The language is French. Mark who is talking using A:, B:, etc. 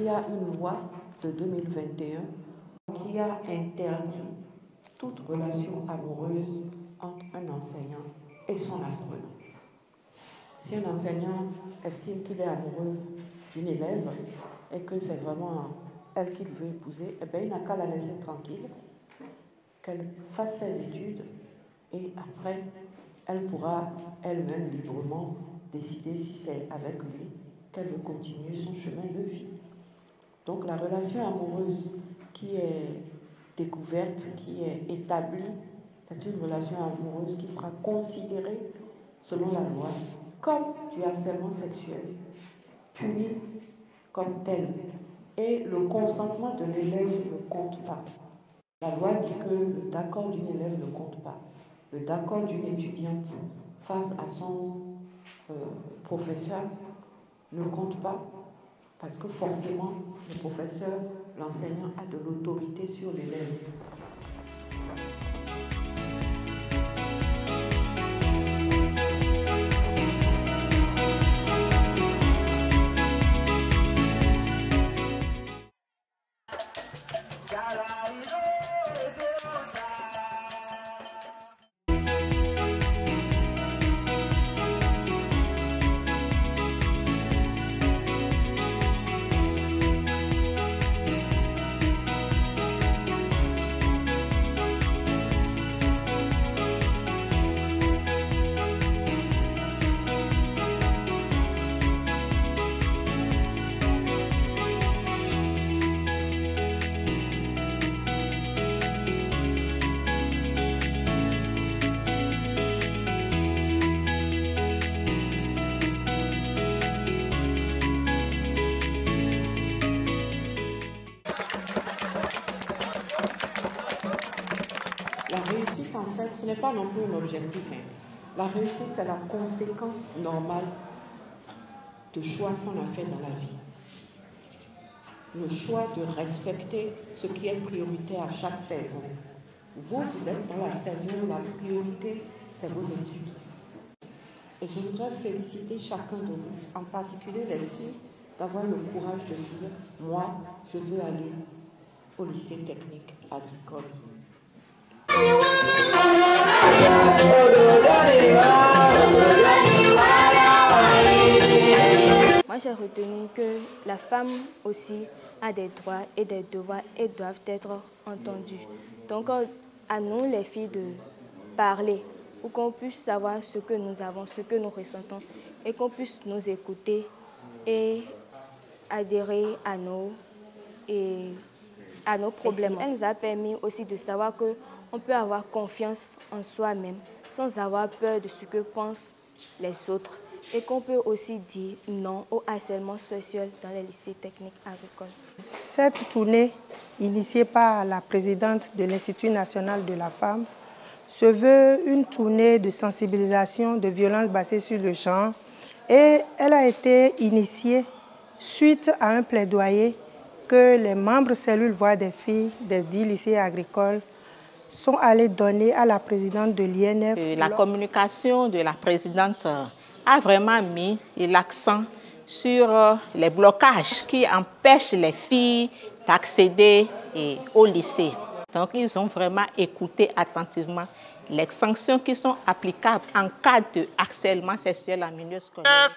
A: qu'il y a une loi de 2021 qui a interdit toute relation amoureuse entre un enseignant et son apprenant. Si un enseignant estime qu'il est amoureux d'une élève et que c'est vraiment elle qu'il veut épouser, eh bien, il n'a qu'à la laisser tranquille, qu'elle fasse ses études et après, elle pourra elle-même librement décider si c'est avec lui qu'elle veut continuer son chemin de vie. Donc la relation amoureuse qui est découverte, qui est établie, c'est une relation amoureuse qui sera considérée, selon la loi, comme du harcèlement sexuel, puni comme tel. Et le consentement de l'élève ne compte pas. La loi dit que le d'accord d'une élève ne compte pas. Le d'accord d'une étudiante face à son professeur ne compte pas, parce que forcément, le professeur, l'enseignant a de l'autorité sur l'élève. La réussite, en fait, ce n'est pas non plus un objectif. La réussite, c'est la conséquence normale de choix qu'on a fait dans la vie. Le choix de respecter ce qui est priorité à chaque saison. Vous êtes dans la saison où la priorité, c'est vos études. Et je voudrais féliciter chacun de vous, en particulier les filles, d'avoir le courage de dire « Moi, je veux aller au lycée technique agricole ».
B: Moi, j'ai retenu que la femme aussi a des droits et des devoirs et doivent être entendus. Donc, à nous, les filles, de parler pour qu'on puisse savoir ce que nous avons, ce que nous ressentons et qu'on puisse nous écouter et adhérer à nos problèmes. Elle nous a permis aussi de savoir qu'on peut avoir confiance en soi-même sans avoir peur de ce que pensent les autres et qu'on peut aussi dire non au harcèlement sexuel dans les lycées techniques agricoles.
C: Cette tournée, initiée par la présidente de l'Institut national de la femme, se veut une tournée de sensibilisation de violences basées sur le genre et elle a été initiée suite à un plaidoyer que les membres cellules voix des filles des 10 lycées agricoles sont allés donner à la présidente de l'INF.
D: La communication de la présidente a vraiment mis l'accent sur les blocages qui empêchent les filles d'accéder au lycée. Donc, ils ont vraiment écouté attentivement les sanctions qui sont applicables en cas de harcèlement sexuel en milieu scolaire.